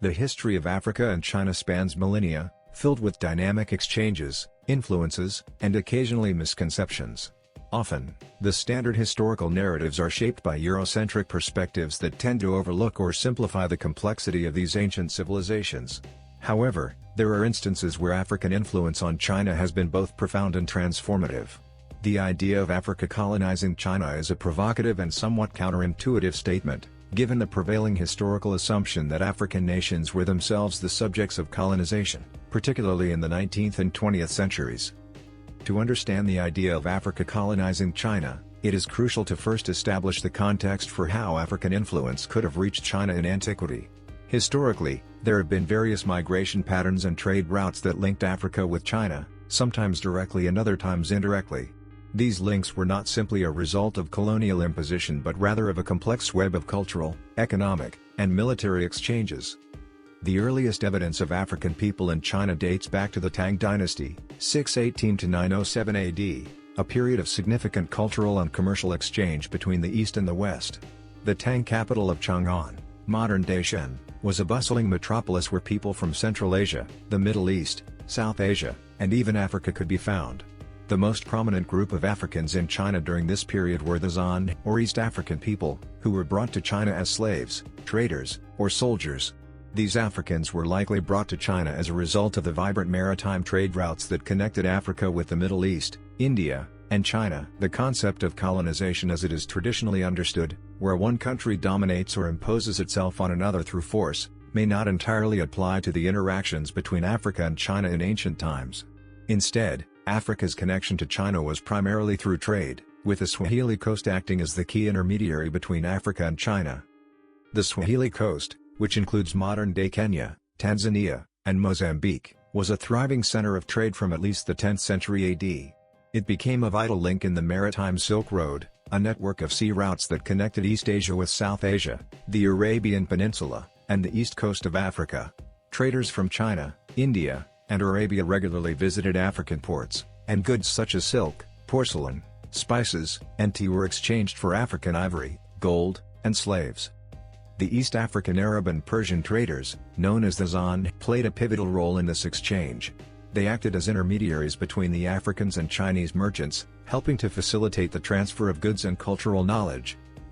The history of Africa and China spans millennia, filled with dynamic exchanges, influences, and occasionally misconceptions. Often, the standard historical narratives are shaped by Eurocentric perspectives that tend to overlook or simplify the complexity of these ancient civilizations. However, there are instances where African influence on China has been both profound and transformative. The idea of Africa colonizing China is a provocative and somewhat counterintuitive statement, given the prevailing historical assumption that African nations were themselves the subjects of colonization, particularly in the 19th and 20th centuries. To understand the idea of Africa colonizing China, it is crucial to first establish the context for how African influence could have reached China in antiquity. Historically, there have been various migration patterns and trade routes that linked Africa with China, sometimes directly and other times indirectly. These links were not simply a result of colonial imposition but rather of a complex web of cultural, economic, and military exchanges. The earliest evidence of African people in China dates back to the Tang dynasty, 618 to 907 AD, a period of significant cultural and commercial exchange between the East and the West. The Tang capital of Chang'an, modern-day Shen, was a bustling metropolis where people from Central Asia, the Middle East, South Asia, and even Africa could be found. The most prominent group of Africans in China during this period were the Zan, or East African people, who were brought to China as slaves, traders, or soldiers. These Africans were likely brought to China as a result of the vibrant maritime trade routes that connected Africa with the Middle East, India, and China. The concept of colonization as it is traditionally understood, where one country dominates or imposes itself on another through force, may not entirely apply to the interactions between Africa and China in ancient times. Instead, Africa's connection to China was primarily through trade, with the Swahili coast acting as the key intermediary between Africa and China. The Swahili coast, which includes modern-day Kenya, Tanzania, and Mozambique, was a thriving center of trade from at least the 10th century AD. It became a vital link in the maritime Silk Road, a network of sea routes that connected East Asia with South Asia, the Arabian Peninsula, and the east coast of Africa. Traders from China, India, and Arabia regularly visited African ports, and goods such as silk, porcelain, spices, and tea were exchanged for African ivory, gold, and slaves. The East African Arab and Persian traders, known as the Zan, played a pivotal role in this exchange. They acted as intermediaries between the Africans and Chinese merchants, helping to facilitate the transfer of goods and cultural knowledge.